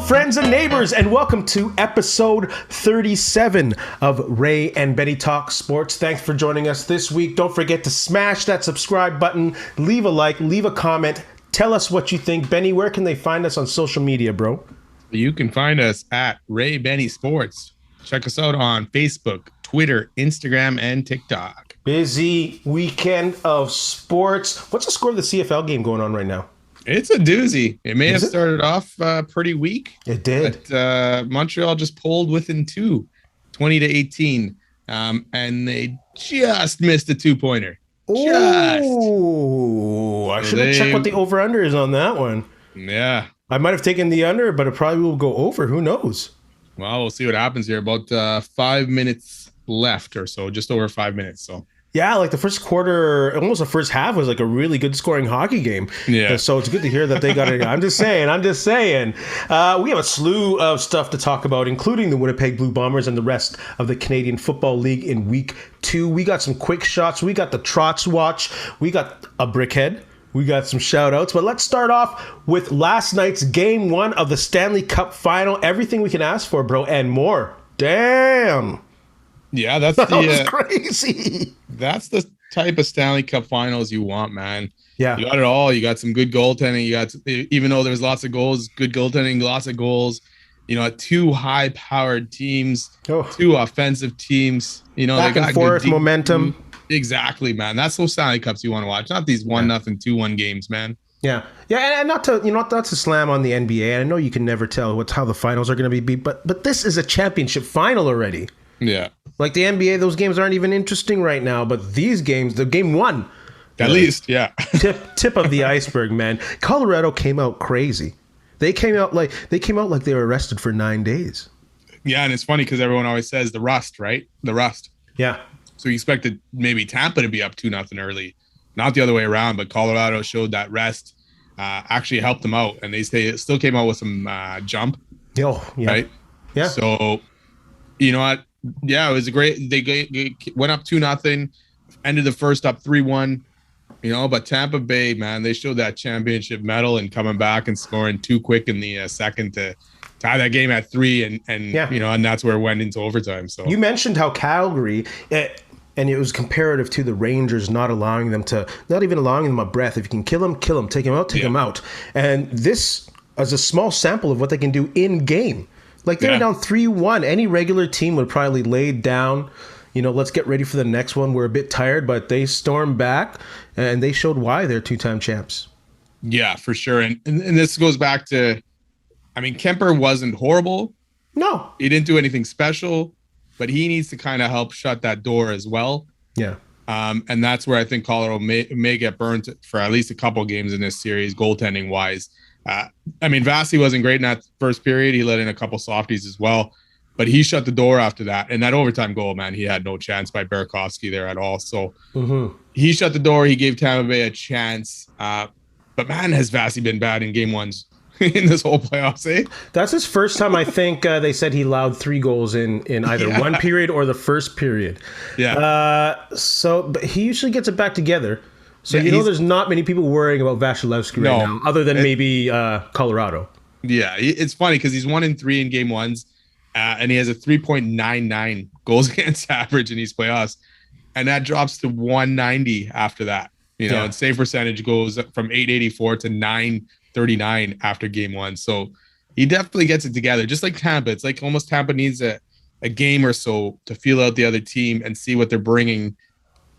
friends and neighbors, and welcome to episode 37 of Ray and Betty Talk Sports. Thanks for joining us this week. Don't forget to smash that subscribe button, leave a like, leave a comment, tell us what you think. Benny, where can they find us on social media, bro? You can find us at Ray Benny Sports. Check us out on Facebook, Twitter, Instagram, and TikTok. Busy weekend of sports. What's the score of the CFL game going on right now? It's a doozy. It may have started off pretty weak. It did. But Montreal just pulled within 20-18. And they just missed a two-pointer. Oh, I should have checked what the over-under is on that one. Yeah. I might have taken the under, but it probably will go over. Who knows? Well, we'll see what happens here. About 5 minutes left or so, just over 5 minutes. So. Yeah, like the first quarter, almost the first half was like a really good scoring hockey game. Yeah. So it's good to hear that they got it. I'm just saying. We have a slew of stuff to talk about, including the Winnipeg Blue Bombers and the rest of the Canadian Football League in week 2. We got some quick shots. We got the Trotz watch. We got a Brickhead. We got some shout outs. But let's start off with last night's game 1 of the Stanley Cup Final. Everything we can ask for, bro, and more. Damn. Yeah, that was crazy. That's the type of Stanley Cup Finals you want, man. Yeah, you got it all. You got some good goaltending. You got, even though there's lots of goals, good goaltending, lots of goals. You know, 2 high-powered teams, 2 offensive teams. You know, back they got and forth good momentum. Exactly, man. That's those Stanley Cups you want to watch, not these 1-0, 2-1 games, man. Yeah, and not to slam on the NBA. I know you can never tell how the finals are going to be, but this is a championship final already. Yeah. Like the NBA, those games aren't even interesting right now, but these games, the game 1. At least, yeah. tip of the iceberg, man. Colorado came out crazy. They came out like they were arrested for 9 days. Yeah, and it's funny because everyone always says the rust, right? The rust. Yeah. So you expected maybe Tampa to be up 2-0 early, not the other way around, but Colorado showed that rest actually helped them out, and they still came out with some jump. Oh, yeah. Right? Yeah. So, you know what? Yeah, it was a great. They went up 2-0, ended the first up 3-1. You know, but Tampa Bay, man, they showed that championship medal and coming back and scoring too quick in the second to tie that game at 3, and you know, and that's where it went into overtime. So you mentioned how Calgary, and it was comparative to the Rangers not even allowing them a breath. If you can kill them, take them out, take them out. And this is a small sample of what they can do in game. Like they're down 3-1. Any regular team would probably lay down, you know, let's get ready for the next one. We're a bit tired, but they stormed back and they showed why they're 2-time champs. Yeah, for sure. And this goes back to, I mean, Kemper wasn't horrible. No. He didn't do anything special, but he needs to kind of help shut that door as well. Yeah. And that's where I think Colorado may get burnt for at least a couple games in this series, goaltending wise. I mean, Vasi wasn't great in that first period. He let in a couple softies as well, but he shut the door after that. And that overtime goal, man, he had no chance by Burakovsky there at all. So he shut the door. He gave Tampa Bay a chance. But man, has Vasi been bad in game 1s in this whole playoffs, eh? That's his first time. I think they said he allowed 3 goals in either one period or the first period. Yeah. But he usually gets it back together. So, you know, there's not many people worrying about Vasilevsky right now, other than maybe Colorado. Yeah, it's funny because he's 1-3 in game 1s, and he has a 3.99 goals against average in these playoffs, and that drops to 190 after that. You know, and save percentage goes from 884 to 939 after game 1. So he definitely gets it together, just like Tampa. It's like almost Tampa needs a game or so to feel out the other team and see what they're bringing.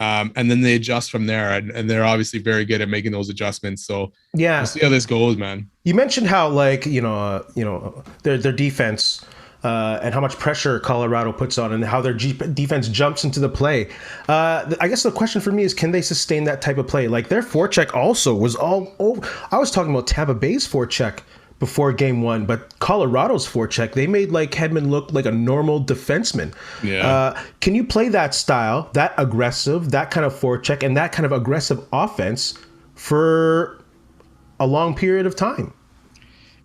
And then they adjust from there, and they're obviously very good at making those adjustments. So we'll see how this goes, man. You mentioned how, like, their defense and how much pressure Colorado puts on, and how their defense jumps into the play. I guess the question for me is, can they sustain that type of play? Like their forecheck also was all over. I was talking about Tampa Bay's forecheck before game 1, but Colorado's forecheck, they made like Hedman look like a normal defenseman. Yeah. Can you play that style, that aggressive, that kind of forecheck, and that kind of aggressive offense for a long period of time?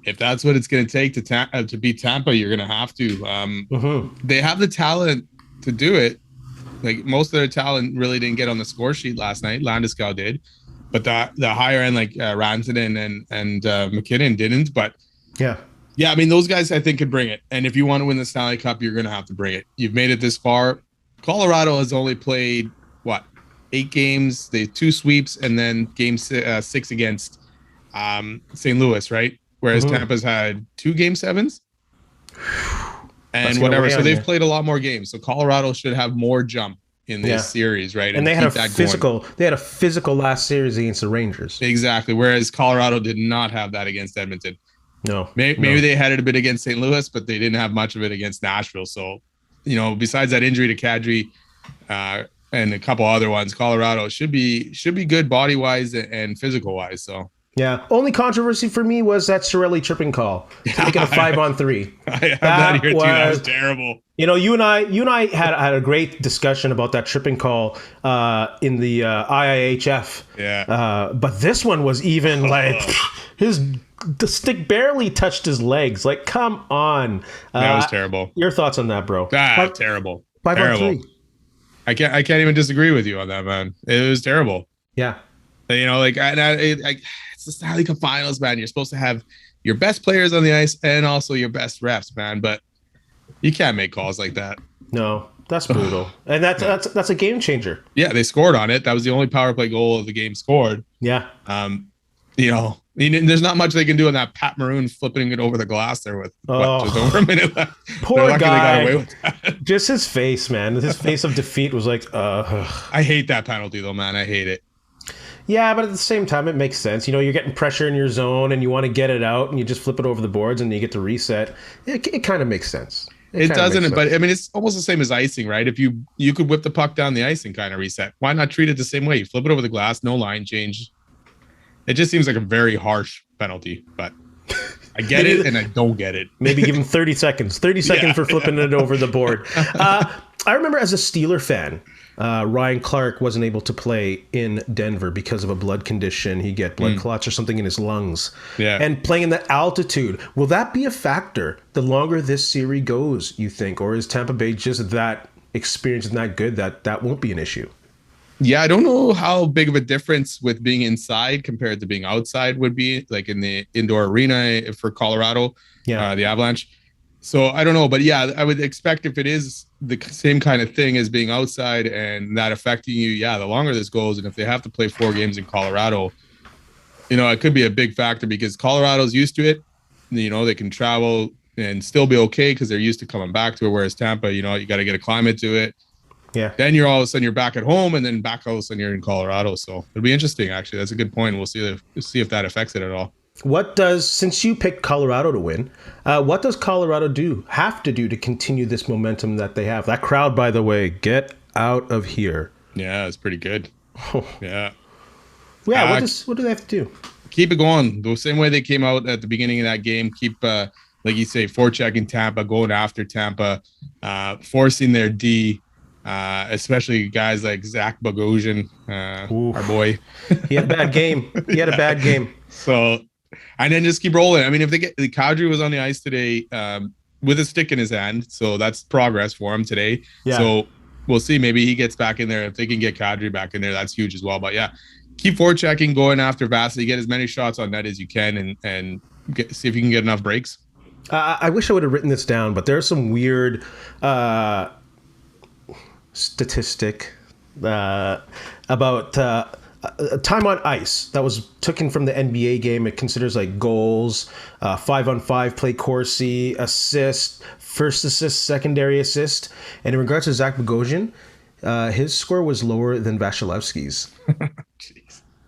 If that's what it's going to take to beat Tampa, you're going to have to. They have the talent to do it. Like most of their talent really didn't get on the score sheet last night. Landeskog did. But the higher end, like Rantanen and McKinnon didn't. But Yeah, I mean, those guys I think could bring it. And if you want to win the Stanley Cup, you're going to have to bring it. You've made it this far. Colorado has only played, 8 games. They 2 sweeps and then game 6 against St. Louis, right? Whereas Tampa's had 2 game 7s and whatever. So they've played a lot more games. So Colorado should have more jump in this series, right? And they had a physical last series against the Rangers. Exactly. Whereas Colorado did not have that against Edmonton. No. Maybe they had it a bit against St. Louis, but they didn't have much of it against Nashville. So, besides that injury to Kadri and a couple other ones, Colorado should be good body wise and physical wise. So yeah, only controversy for me was that Cirelli tripping call to make it a 5-on-3. I have that here too. That was terrible. You and I had a great discussion about that tripping call in the IIHF. Yeah. But this one was even the stick barely touched his legs. Like, come on. That was terrible. Your thoughts on that, bro? Terrible. 5-on-3. I can't even disagree with you on that, man. It was terrible. Yeah. It's the Stanley Cup Finals, man. You're supposed to have your best players on the ice and also your best refs, man. But you can't make calls like that. No, that's brutal. And that's a game changer. Yeah, they scored on it. That was the only power play goal of the game scored. Yeah. There's not much they can do on that Pat Maroon flipping it over the glass there with just over a minute left. Poor guy. They got away with that. Just his face, man. His face of defeat was like, I hate that penalty though, man. I hate it. Yeah, but at the same time, it makes sense. You're getting pressure in your zone and you want to get it out and you just flip it over the boards and you get to reset. It kind of makes sense. It doesn't, but I mean, it's almost the same as icing, right? If you could whip the puck down the ice and kind of reset. Why not treat it the same way? You flip it over the glass, no line change. It just seems like a very harsh penalty, but I get it and I don't get it. Maybe give him 30 seconds. 30 seconds for flipping it over the board. I remember as a Steeler fan, Ryan Clark wasn't able to play in Denver because of a blood condition. He get blood clots or something in his lungs. Yeah. And playing in the altitude. Will that be a factor the longer this series goes, you think? Or is Tampa Bay just that experienced and that good that won't be an issue? Yeah, I don't know how big of a difference with being inside compared to being outside would be, like in the indoor arena for Colorado, the Avalanche. So I don't know, but yeah, I would expect if it is the same kind of thing as being outside and that affecting you, the longer this goes, and if they have to play 4 games in Colorado, it could be a big factor because Colorado's used to it. They can travel and still be okay because they're used to coming back to it, whereas Tampa, you got to get acclimate to it. Yeah. Then you're all of a sudden you're back at home, and then back all of a sudden you're in Colorado. So it'll be interesting. Actually, that's a good point. We'll see if that affects it at all. Since you picked Colorado to win, what does Colorado have to do to continue this momentum that they have? That crowd, by the way, get out of here. Yeah, it's pretty good. Yeah. Yeah. What do they have to do? Keep it going the same way they came out at the beginning of that game. Keep, like you say, forechecking Tampa, going after Tampa, forcing their D. Especially guys like Zach Bogosian, our boy. He had a bad game. So, and then just keep rolling. I mean, if they get the Kadri was on the ice today with a stick in his hand, so that's progress for him today. Yeah. So we'll see. Maybe he gets back in there. If they can get Kadri back in there, that's huge as well. But yeah, keep forechecking, going after Vasily, get as many shots on net as you can, and see if you can get enough breaks. I wish I would have written this down, but there's some weird statistic about time on ice that was taken from the NBA game. It considers like goals, 5-on-5 play Corsi, assist, first assist, secondary assist. And in regards to Zach Bogosian, his score was lower than Vasilevsky's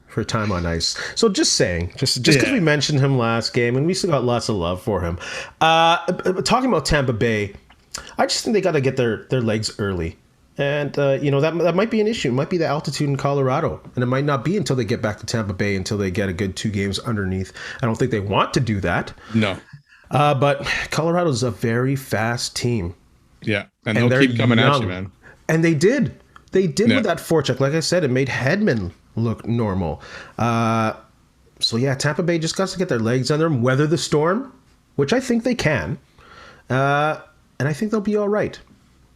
for time on ice. So just saying, just because we mentioned him last game, and we still got lots of love for him. Talking about Tampa Bay, I just think they got to get their legs early. And, that might be an issue. It might be the altitude in Colorado. And it might not be until they get back to Tampa Bay until they get a good 2 games underneath. I don't think they want to do that. No. But Colorado's a very fast team. Yeah. And they'll keep coming at you, man. And they did. They did with that forecheck. Like I said, it made Hedman look normal. So, Tampa Bay just got to get their legs under them, weather the storm, which I think they can. And I think they'll be all right.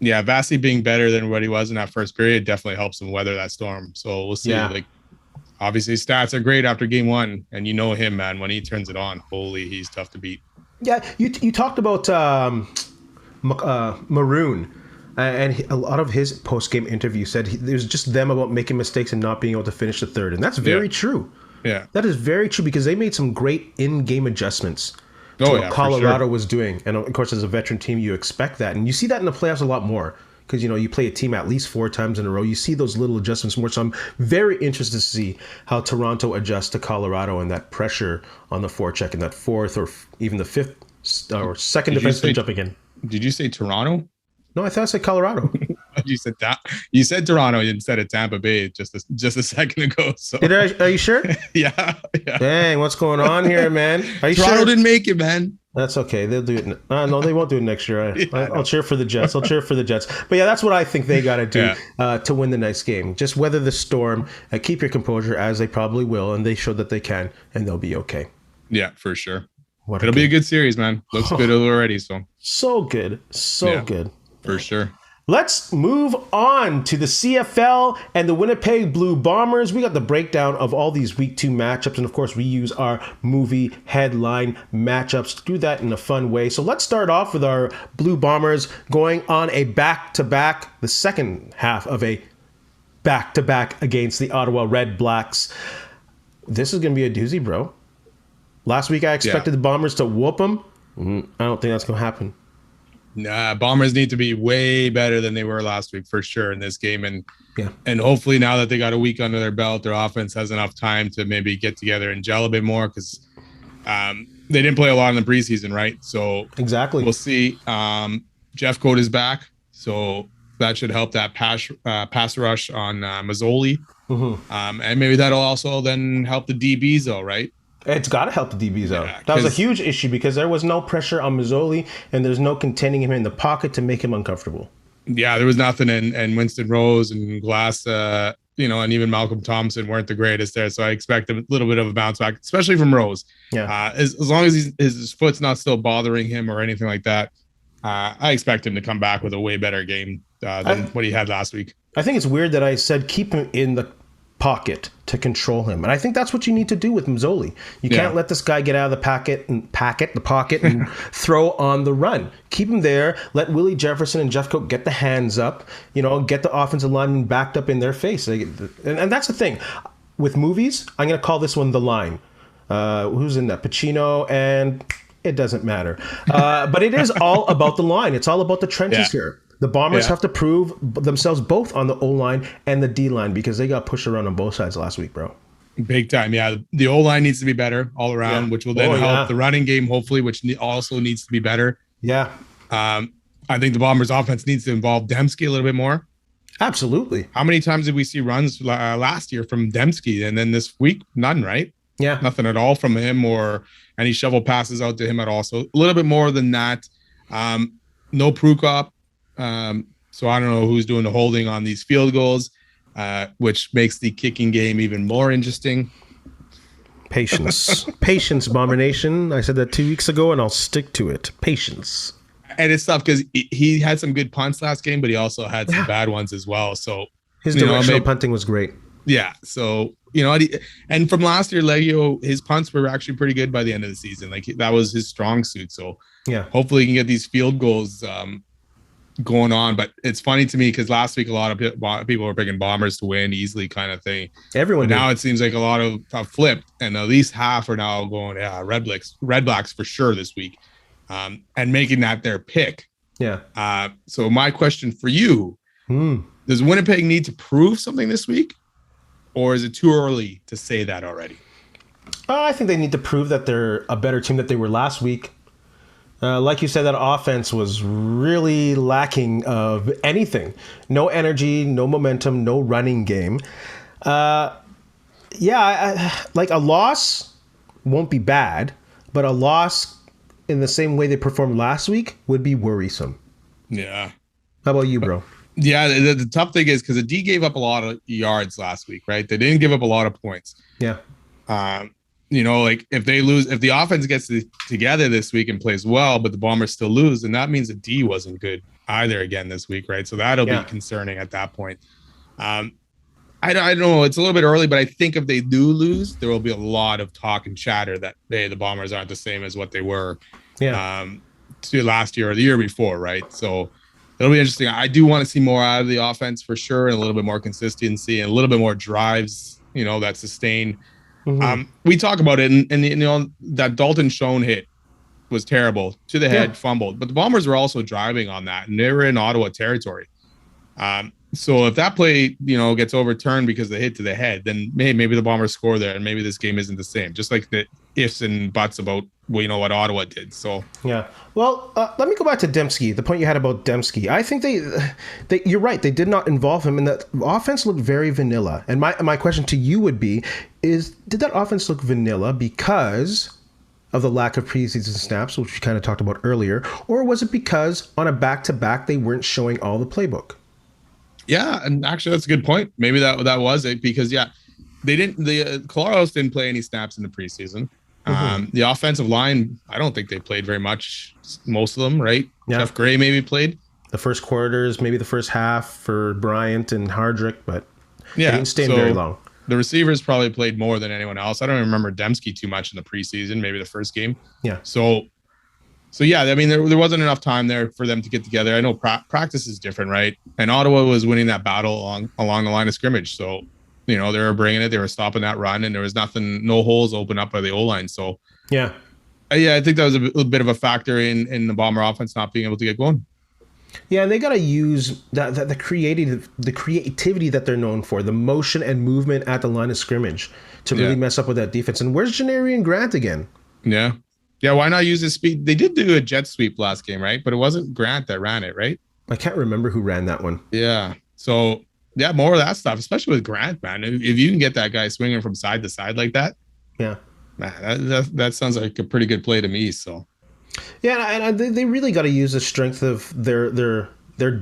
Yeah, Vasi being better than what he was in that first period definitely helps him weather that storm. So we'll see. Yeah. Like, obviously, stats are great after game 1, and him, man. When he turns it on, holy, he's tough to beat. Yeah, you talked about Maroon, and a lot of his post-game interview said it was just them about making mistakes and not being able to finish the third, and that's very true. Yeah. That is very true because they made some great in-game adjustments to Oh, what yeah, for Colorado sure. was doing. And of course, as a veteran team, you expect that. And you see that in the playoffs a lot more because, you play a team at least 4 times in a row. You see those little adjustments more. So I'm very interested to see how Toronto adjusts to Colorado and that pressure on the forecheck and that fourth or even the fifth or second defenseman jumping in. Did you say Toronto? No, I thought I said Colorado. You said that. You said Toronto instead of Tampa Bay just a second ago. So Are you sure? yeah. Dang, what's going on here, man? Are you Toronto sure? didn't make it, man. That's okay. They'll do it. No, they won't do it next year. I'll cheer for the Jets. I'll cheer for the Jets. But yeah, that's what I think they got to do to win the next game. Just weather the storm, keep your composure, as they probably will, and they showed that they can, and they'll be okay. Yeah, for sure. It'll be a good series, man. Looks good already. So good, good for sure. Let's move on to the CFL and the Winnipeg Blue Bombers. We got the breakdown of all these Week 2 matchups, and of course, we use our movie headline matchups to do that in a fun way. So let's start off with our Blue Bombers going on a back-to-back, the second half of a back-to-back against the Ottawa Redblacks. This is going to be a doozy, bro. Last week, I expected the Bombers to whoop them. I don't think that's going to happen. Nah, Bombers need to be way better than they were last week for sure in this game. And hopefully now that they got a week under their belt, their offense has enough time to maybe get together and gel a bit more because they didn't play a lot in the preseason, right? So exactly, we'll see. Jeff Code is back, so that should help that pass rush on Mazzoli. And maybe that'll also then help the DBs though, right? It's got to help the DBs out. That was a huge issue because there was no pressure on Mazzoli and there's no containing him in the pocket to make him uncomfortable. Yeah, there was nothing. And Winston Rose and Glass, and even Malcolm Thompson weren't the greatest there. So I expect a little bit of a bounce back, especially from Rose. Yeah. As long as his foot's not still bothering him or anything like that, I expect him to come back with a way better game than what he had last week. I think it's weird that I said keep him in the pocket to control him. And I think that's what you need to do with Mazzoli. You can't let this guy get out of the pocket and throw on the run. Keep him there. Let Willie Jefferson and Jeff Coke get the hands up, get the offensive lineman backed up in their face. And that's the thing. With movies, I'm going to call this one The Line. Who's in that? Pacino, and it doesn't matter. But it is all about the line. It's all about the trenches here. The Bombers have to prove themselves both on the O-line and the D-line because they got pushed around on both sides last week, bro. Big time, yeah. The O-line needs to be better all around, which will then help the running game, hopefully, which also needs to be better. Yeah. I think the Bombers' offense needs to involve Dembski a little bit more. Absolutely. How many times did we see runs last year from Dembski? And then this week, none, right? Yeah. Nothing at all from him or any shovel passes out to him at all. So a little bit more than that. No Prukop. So I don't know who's doing the holding on these field goals, which makes the kicking game even more interesting. Patience, Bomber Nation. I said that 2 weeks ago, and I'll stick to it. Patience. And it's tough because he had some good punts last game, but he also had some bad ones as well. So his directional punting was great. Yeah. So, and from last year, Legio, his punts were actually pretty good by the end of the season. Like that was his strong suit. So hopefully he can get these field goals going on. But it's funny to me because last week a lot of people were picking Bombers to win easily kind of thing. Everyone now it seems like a lot of have flipped, and at least half are now going Redblacks for sure this week, and making that their pick. So my question for you, does Winnipeg need to prove something this week, or is it too early to say that already? I think they need to prove that they're a better team than they were last week. Like you said, that offense was really lacking of anything. No energy, no momentum, no running game. Like a loss won't be bad, but a loss in the same way they performed last week would be worrisome. Yeah. How about you, bro? Yeah, the tough thing is because the D gave up a lot of yards last week, right? They didn't give up a lot of points. Yeah. Like if they lose, if the offense gets together this week and plays well, but the Bombers still lose, then that means the D wasn't good either again this week, right? So that'll be concerning at that point. I don't know. It's a little bit early, but I think if they do lose, there will be a lot of talk and chatter that, hey, the Bombers aren't the same as what they were Yeah. To last year or the year before, right? So it'll be interesting. I do want to see more out of the offense for sure, and a little bit more consistency and a little bit more drives, that sustain. We talk about it, and that Dalton Schoen hit was terrible to the head, fumbled, but the Bombers were also driving on that, and they were in Ottawa territory. So if that play, gets overturned because of the hit to the head, then maybe the Bombers score there, and maybe this game isn't the same. Just like the ifs and buts about what Ottawa did. So yeah. Well, let me go back to Dembski. The point you had about Dembski. I think they you're right. They did not involve him, and the offense looked very vanilla. And my question to you would be: did that offense look vanilla because of the lack of preseason snaps, which we kind of talked about earlier, or was it because on a back-to-back they weren't showing all the playbook? Yeah, and actually that's a good point. Maybe that was it because they didn't. The Colorados didn't play any snaps in the preseason. The offensive line, I don't think they played very much. Most of them, right? Yeah. Jeff Gray maybe played the first quarters, maybe the first half for Bryant and Hardrick, but they didn't stay very long. The receivers probably played more than anyone else. I don't remember Dembski too much in the preseason, maybe the first game. Yeah. So yeah, I mean, there wasn't enough time there for them to get together. I know practice is different, right? And Ottawa was winning that battle along the line of scrimmage. So, they were bringing it. They were stopping that run, and there was no holes open up by the O-line. So, yeah, I think that was a bit of a factor in the Bomber offense not being able to get going. Yeah, and they got to use the creativity that they're known for, the motion and movement at the line of scrimmage to really mess up with that defense. And where's Janarian Grant again? Yeah. Yeah, why not use his speed? They did do a jet sweep last game, right? But it wasn't Grant that ran it, right? I can't remember who ran that one. Yeah. So, yeah, more of that stuff, especially with Grant, man. If you can get that guy swinging from side to side like that, yeah, man, that sounds like a pretty good play to me. So, yeah, and they really got to use the strength of their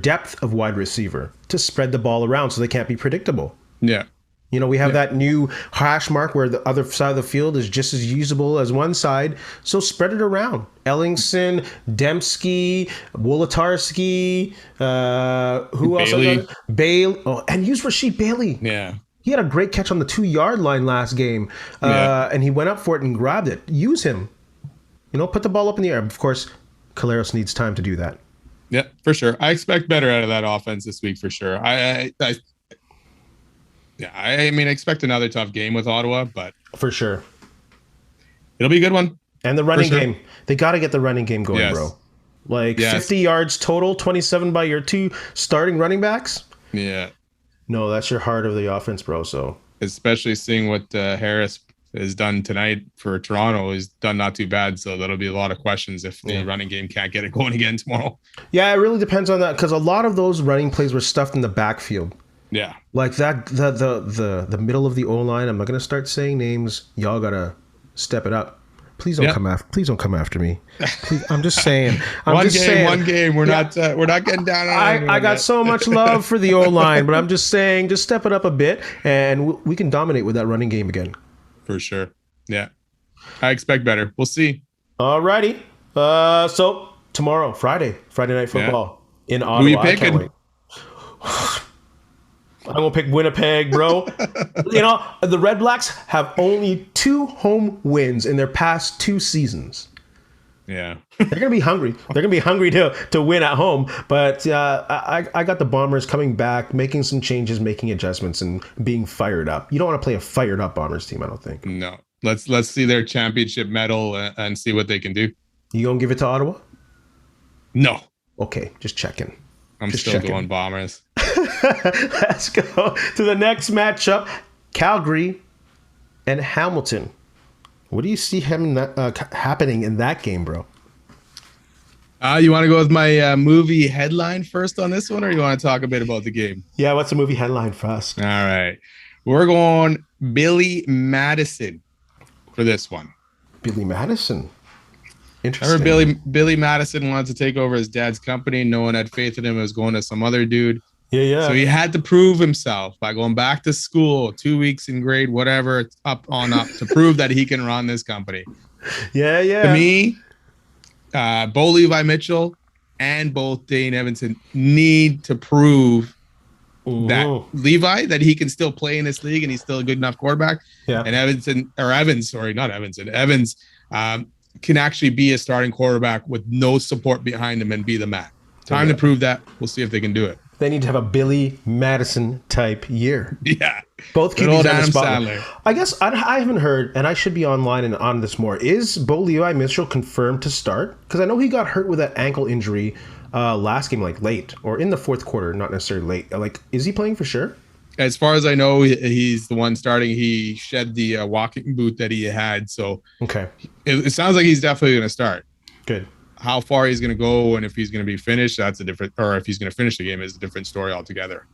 depth of wide receiver to spread the ball around so they can't be predictable. Yeah. We have that new hash mark where the other side of the field is just as usable as one side. So spread it around. Ellingson, Dembski, Wolodarski, who else? Bailey. Oh, and use Rasheed Bailey. Yeah. He had a great catch on the 2-yard line last game. And he went up for it and grabbed it. Use him. Put the ball up in the air. Of course, Caleros needs time to do that. Yeah, for sure. I expect better out of that offense this week for sure. I mean, I expect another tough game with Ottawa, but for sure, it'll be a good one. And the running game, they got to get the running game going, bro. 50 yards total, 27 by your two starting running backs. Yeah. No, that's your heart of the offense, bro. So especially seeing what Harris has done tonight for Toronto, he's done not too bad. So that'll be a lot of questions if the running game can't get it going again tomorrow. Yeah, it really depends on that because a lot of those running plays were stuffed in the backfield. Yeah. Like that, the middle of the O-line. I'm not gonna start saying names. Y'all gotta step it up. Please don't come after. Please don't come after me. Please, I'm just saying. One game. We're not getting down on. I got so much love for the O-line, but I'm just saying, just step it up a bit, and we can dominate with that running game again. For sure. Yeah. I expect better. We'll see. Alrighty. So tomorrow, Friday Night Football in Ottawa. Who you picking? I can't wait. I'm going to pick Winnipeg, bro. The Redblacks have only 2 home wins in their past 2 seasons. Yeah. They're going to be hungry. They're going to be hungry to win at home. But I got the Bombers coming back, making some changes, making adjustments, and being fired up. You don't want to play a fired up Bombers team, I don't think. No. Let's see their championship medal and see what they can do. You going to give it to Ottawa? No. Okay, just checking. I'm still going Bombers. Let's go to the next matchup, Calgary and Hamilton. What do you see happening in that game, bro? You want to go with my movie headline first on this one, or you want to talk a bit about the game? Yeah, what's the movie headline first? All right. We're going Billy Madison for this one. Billy Madison. Interesting. Remember Billy Madison wanted to take over his dad's company. No one had faith in him. It was going to some other dude. Yeah. So he had to prove himself by going back to school, 2 weeks in grade, whatever, up to prove that he can run this company. Yeah. To me, Bo Levi Mitchell and both Dane Evanson need to prove that Levi, that he can still play in this league and he's still a good enough quarterback. Yeah. And Evans, can actually be a starting quarterback with no support behind him and be the man. Time to prove that. We'll see if they can do it. They need to have a Billy Madison type year. Yeah. Both Good QBs old on the Adam spotlight. Sandler. I guess I haven't heard, and I should be online and on this more. Is Bo Levi Mitchell confirmed to start? Because I know he got hurt with that ankle injury last game, like late or in the fourth quarter, not necessarily late. Like, is he playing for sure? As far as I know, he's the one starting. He shed the walking boot that he had, so okay, it sounds like he's definitely going to start. Good. How far he's going to go and if he's going to be finished, that's a different, or if he's going to finish the game is a different story altogether.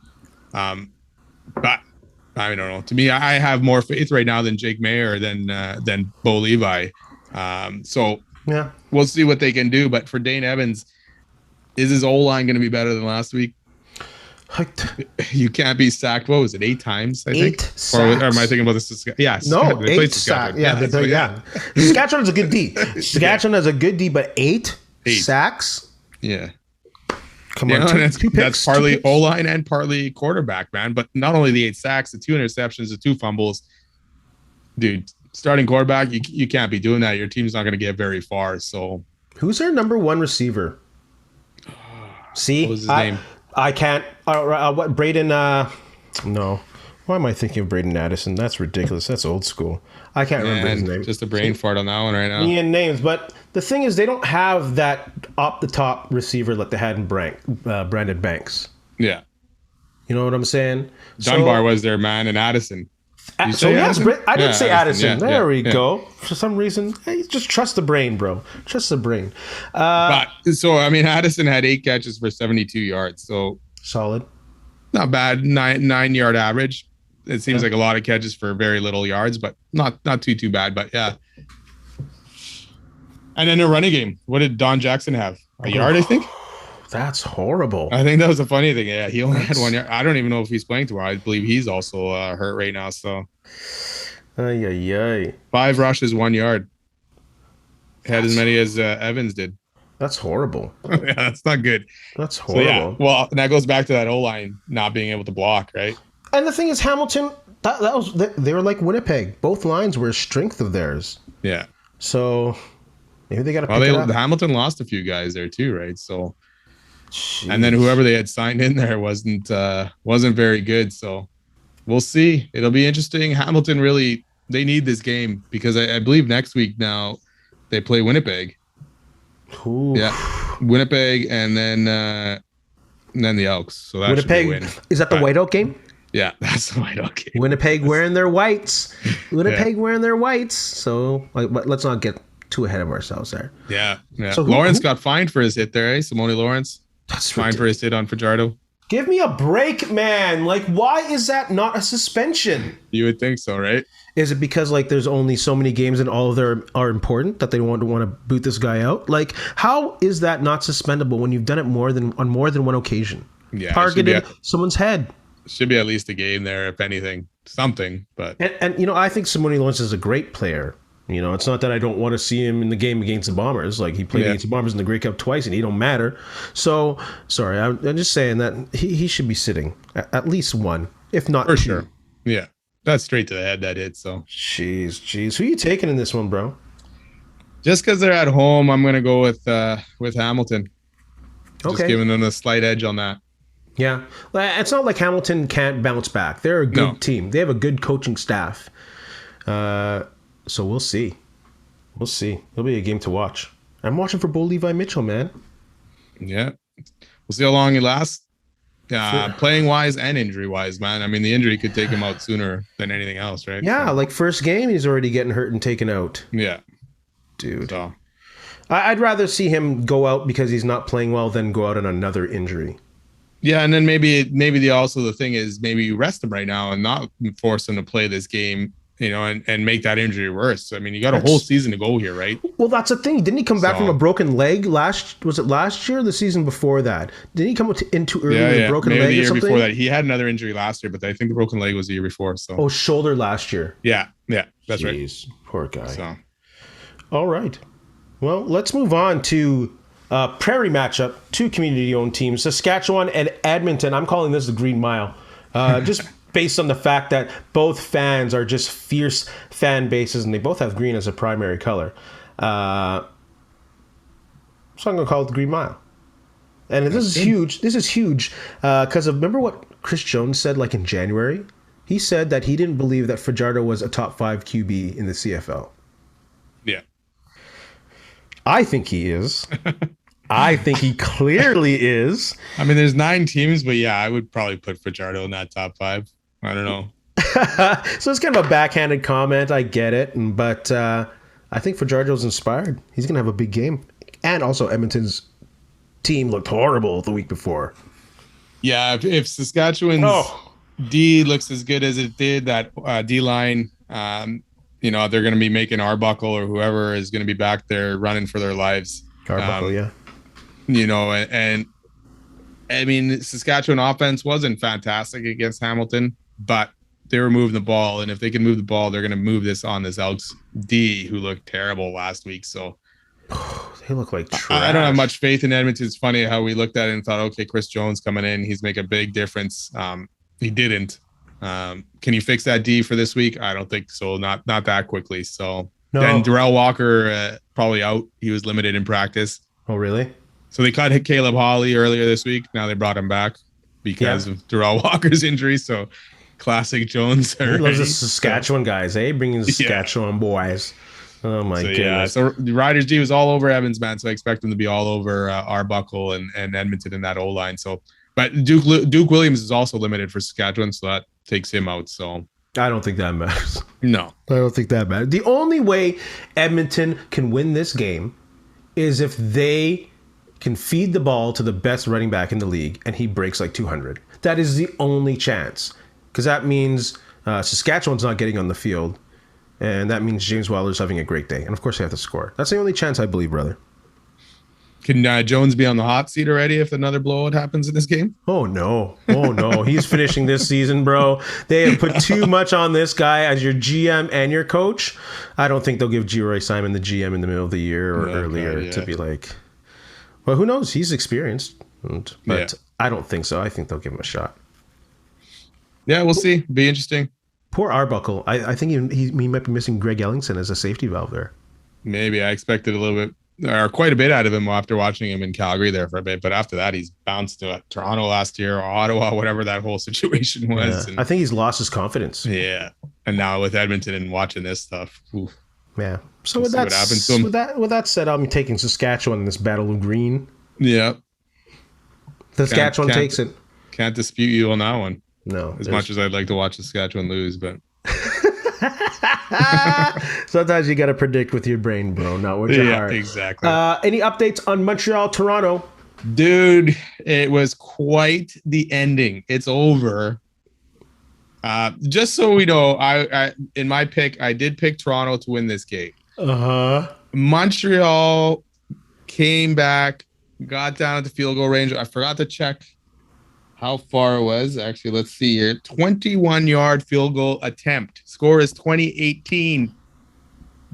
But I don't know. To me, I have more faith right now than Jake Mayer than Bo Levi. So yeah, we'll see what they can do. But for Dane Evans, is his O-line going to be better than last week? You can't be sacked. What was it? 8 times, I think? Sacks. Or am I thinking about this? Yeah. No, 8 sacks. Yeah. Saskatchewan is a good D. Saskatchewan has a good D, but 8 sacks? Yeah. Come on. That's partly O-line and partly quarterback, man. But not only the 8 sacks, the 2 interceptions, the 2 fumbles. Dude, starting quarterback, you can't be doing that. Your team's not going to get very far. So, who's their number 1 receiver? See? What was his name? I can't. What Braden? No. Why am I thinking of Braden Addison? That's ridiculous. That's old school. I can't remember his name. Just a brain fart on that one right now. Me names, but the thing is, they don't have that up the top receiver like they had in Brandon Banks. Yeah. You know what I'm saying? Dunbar was their man, and Addison. So yes, I did say Addison. There we go. For some reason, hey, just trust the brain, bro. Trust the brain. Addison had 8 catches for 72 yards. So solid. Not bad. 9-yard average. It seems like a lot of catches for very little yards, but not too bad. But yeah. And then a running game. What did Don Jackson have? A yard, I think. That's horrible. I think that was a funny thing. Yeah, he only had 1 yard. I don't even know if he's playing tomorrow. I believe he's also hurt right now. So, 5 rushes, 1 yard. Had as many as Evans did. That's horrible. Yeah, that's not good. That's horrible. So, yeah, well, that goes back to that O-line not being able to block, right? And the thing is, Hamilton, they were like Winnipeg. Both lines were a strength of theirs. Yeah. So maybe they got to pick it up. Hamilton lost a few guys there too, right? So. Jeez. And then whoever they had signed in there wasn't very good. So we'll see. It'll be interesting. Hamilton really, they need this game because I believe next week now they play Winnipeg. Ooh. Yeah, Winnipeg and then the Elks. So that Winnipeg, should be a win. Is that the Whiteout game? Yeah, that's the Whiteout game. Winnipeg wearing their whites. Wearing their whites. So let's not get too ahead of ourselves there. Yeah. So Lawrence got fined for his hit there, eh? Simone Lawrence. That's fine for his hit on Fajardo. Give me a break, man. Like, why is that not a suspension? You would think so, right? Is it because there's only so many games and all of them are important that they want to boot this guy out? Like, how is that not suspendable when you've done it on more than one occasion? Yeah, targeted someone's head. Should be at least a game there, if anything, something. But and I think Simone Lawrence is a great player. It's not that I don't want to see him in the game against the Bombers. Like, he played against the Bombers in the Grey Cup twice, and he don't matter. So, sorry, I'm just saying that he should be sitting at least one, if not for 2. sure. Yeah, that's straight to the head that hit. So, jeez, who are you taking in this one, bro? Just because they're at home, I'm gonna go with Hamilton. Just giving them a slight edge on that. Yeah, it's not like Hamilton can't bounce back. They're a good team. They have a good coaching staff. So we'll see. It'll be a game to watch. I'm watching for Bo Levi Mitchell, man. Yeah. We'll see how long he lasts. Playing wise and injury wise, man. I mean, the injury could take him out sooner than anything else, right? Yeah, so. Like first game, he's already getting hurt and taken out. Yeah. Dude. So. I'd rather see him go out because he's not playing well than go out on another injury. Yeah, and then maybe the thing is maybe you rest him right now and not force him to play this game. And make that injury worse. I mean, you got a whole season to go here, right? Well, that's the thing. Didn't he come back from a broken leg last year or the season before that? Didn't he come in too early with a broken leg or something? The year before that. He had another injury last year, but I think the broken leg was the year before. So. Oh, shoulder last year. Yeah, that's right. Poor guy. So. All right. Well, let's move on to Prairie matchup. 2 community-owned teams, Saskatchewan and Edmonton. I'm calling this the Green Mile. Just based on the fact that both fans are just fierce fan bases and they both have green as a primary color. So I'm going to call it the Green Mile. And this is huge. This is huge because remember what Chris Jones said like in January? He said that he didn't believe that Fajardo was a top 5 QB in the CFL. Yeah. I think he is. I think he clearly is. I mean, there's 9 teams, but yeah, I would probably put Fajardo in that top 5. I don't know. So it's kind of a backhanded comment. I get it. But I think Fajardo's inspired. He's going to have a big game. And also Edmonton's team looked horrible the week before. Yeah, if Saskatchewan's D looks as good as it did, that D-line, they're going to be making Arbuckle or whoever is going to be back there running for their lives. Arbuckle, yeah. And I mean, Saskatchewan offense wasn't fantastic against Hamilton, but they were moving the ball. And if they can move the ball, they're going to move this on this Elks D, who looked terrible last week. So they look like trash. I don't have much faith in Edmonton. It's funny how we looked at it and thought, okay, Chris Jones coming in, he's making a big difference. He didn't. Can you fix that D for this week? I don't think so. Not that quickly. So then Darrell Walker probably out. He was limited in practice. Oh, really? So they cut Caleb Hawley earlier this week. Now they brought him back because of Darrell Walker's injury. So classic Jones. He loves the Saskatchewan guys, eh? Bringing the Saskatchewan boys. Oh my goodness. Yeah, so the Riders D was all over Evans, man. So I expect them to be all over Arbuckle and Edmonton in that O-line. So, but Duke Williams is also limited for Saskatchewan, so that takes him out. So I don't think that matters. No, I don't think that matters. The only way Edmonton can win this game is if they can feed the ball to the best running back in the league and he breaks like 200. That is the only chance, because that means Saskatchewan's not getting on the field. And that means James Wilder's having a great day. And of course, they have to score. That's the only chance, I believe, brother. Can Jones be on the hot seat already if another blowout happens in this game? Oh, no. Oh, no. He's finishing this season, bro. They have put too much on this guy as your GM and your coach. I don't think they'll give G. Roy Simon the GM in the middle of the year or earlier to be like, well, who knows? He's experienced. But I don't think so. I think they'll give him a shot. Yeah, we'll see. Be interesting. Poor Arbuckle. I think he might be missing Greg Ellingson as a safety valve there. Maybe. I expected a little bit, or quite a bit out of him after watching him in Calgary there for a bit. But after that, he's bounced to Toronto last year or Ottawa, whatever that whole situation was. Yeah. And I think he's lost his confidence. Yeah. And now with Edmonton and watching this stuff. Oof. Yeah. So with that said, I'm taking Saskatchewan in this battle of green. Yeah. Saskatchewan takes it. Can't dispute you on that one. No. As much as I'd like to watch Saskatchewan lose, but sometimes you got to predict with your brain, bro, not with your heart. Exactly. Any updates on Montreal, Toronto? Dude, it was quite the ending. It's over. Just so we know, I in my pick, I did pick Toronto to win this game. Montreal came back, got down at the field goal range. I forgot to check how far it was. Actually, let's see here. 21-yard field goal attempt. Score is 2018.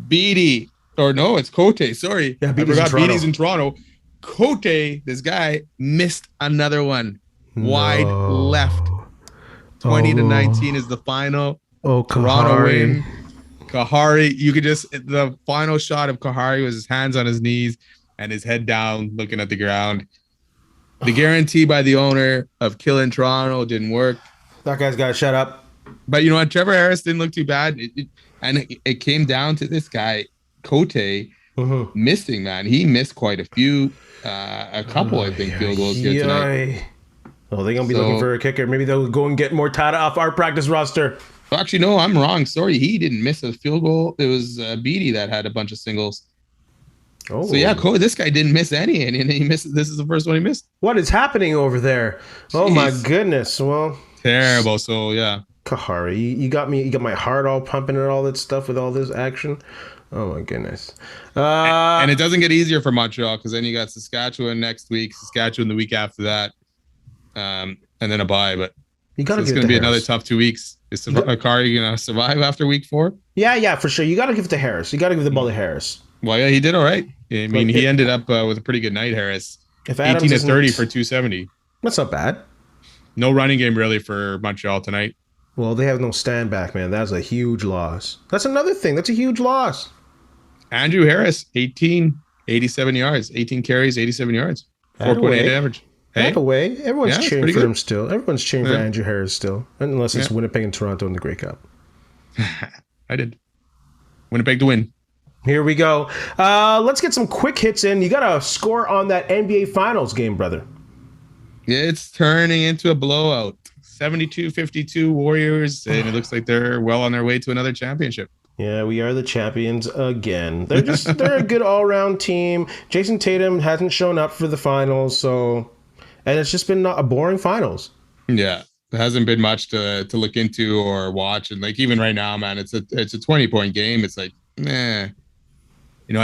Beatty. Or no, it's Cote. Sorry. Yeah, I forgot Beatty's in Toronto. Cote, this guy, missed another one. Wide left. 20-19 is the final. Oh, Toronto win. Kahari. You could just, the final shot of Kahari was his hands on his knees and his head down looking at the ground. The guarantee by the owner of killing Toronto didn't work. That guy's got to shut up. But you know what? Trevor Harris didn't look too bad. It came down to this guy, Cote, missing, man. He missed quite a few, a couple, I think, field goals here tonight. Well, they're going to be looking for a kicker. Maybe they'll go and get Mortada off our practice roster. Actually, no, I'm wrong. Sorry, he didn't miss a field goal. It was Beatty that had a bunch of singles. Oh. So yeah, this guy didn't miss any, and he missed. This is the first one he missed. What is happening over there? Jeez. Oh my goodness! Well, terrible. So yeah, Kahari, you got me. You got my heart all pumping and all that stuff with all this action. Oh my goodness! And it doesn't get easier for Montreal because then you got Saskatchewan next week, Saskatchewan the week after that, and then a bye. But it's going to be another tough 2 weeks. Is Kahari going to survive after week 4? Yeah, for sure. You got to give it to Harris. You got to give the ball to Harris. Well, yeah, he did all right. I mean, he ended up with a pretty good night, Harris. 18 to 30 for 270. That's not bad. No running game really for Montreal tonight. Well, they have no stand back, man. That's a huge loss. That's another thing. That's a huge loss. Andrew Harris, 18, 87 yards, 18 carries, 87 yards, 4.8 average. Hey, away. Everyone's cheering for him still. Everyone's cheering for Andrew Harris still, unless it's Winnipeg and Toronto in the Grey Cup. I did. Winnipeg to win. Here we go. Let's get some quick hits in. You got a score on that NBA Finals game, brother. It's turning into a blowout. 72-52 Warriors, and it looks like they're well on their way to another championship. Yeah, we are the champions again. They're a good all-around team. Jason Tatum hasn't shown up for the finals, and it's just been a boring finals. Yeah, there hasn't been much to look into or watch, and like even right now, man, it's a 20-point game. It's like, the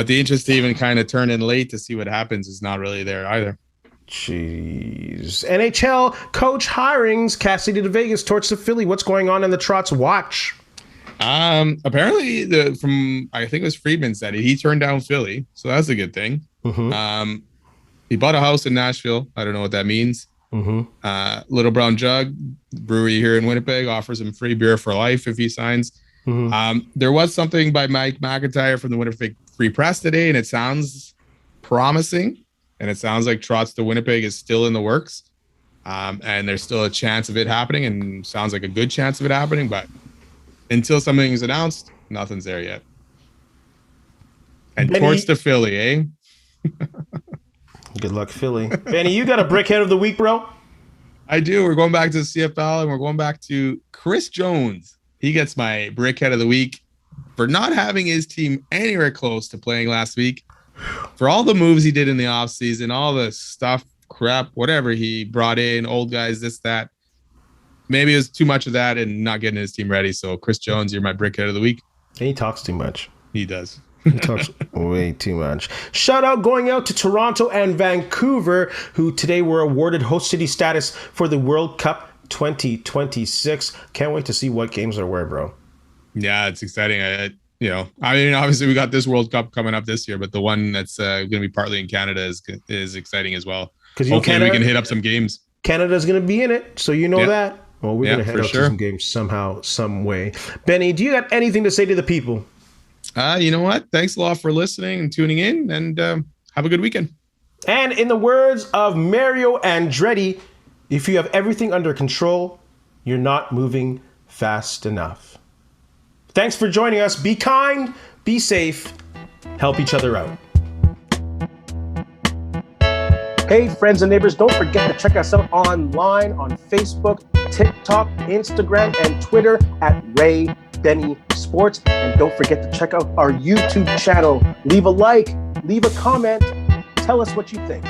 interest to even kind of turn in late to see what happens is not really there either. Jeez. NHL coach hirings, Cassidy to Vegas, Torch to Philly. What's going on in the Trotz watch? Apparently I think it was Friedman said it. He turned down Philly, so that's a good thing. Mm-hmm. He bought a house in Nashville. I don't know what that means. Mm-hmm. Little Brown Jug brewery here in Winnipeg offers him free beer for life if he signs. Mm-hmm. There was something by Mike McIntyre from the Winnipeg Free Press today, and it sounds promising. And it sounds like Trotz to Winnipeg is still in the works. And there's still a chance of it happening, and sounds like a good chance of it happening. But until something is announced, nothing's there yet. And Benny, Torch to Philly, eh? Good luck, Philly. Benny, you got a brickhead of the week, bro? I do. We're going back to the CFL, and we're going back to Chris Jones. He gets my brickhead of the week for not having his team anywhere close to playing last week. For all the moves he did in the offseason, all the stuff, crap, whatever he brought in, old guys, this, that. Maybe it was too much of that and not getting his team ready. So, Chris Jones, you're my brickhead of the week. He talks too much. He does. He talks way too much. Shout out going out to Toronto and Vancouver, who today were awarded host city status for the World Cup 2026. Can't wait to see what games are where, bro. Yeah, it's exciting. Obviously we got this World Cup coming up this year, but the one that's going to be partly in Canada is exciting as well. Because hopefully we can hit up some games. Canada's going to be in it, so that. Well, we're going to head out to some games somehow, some way. Benny, do you got anything to say to the people? You know what? Thanks a lot for listening and tuning in, and have a good weekend. And in the words of Mario Andretti, if you have everything under control, you're not moving fast enough. Thanks for joining us. Be kind, be safe, help each other out. Hey, friends and neighbors, don't forget to check us out online on Facebook, TikTok, Instagram, and Twitter at Ray Benny Sports. And don't forget to check out our YouTube channel. Leave a like, leave a comment, tell us what you think.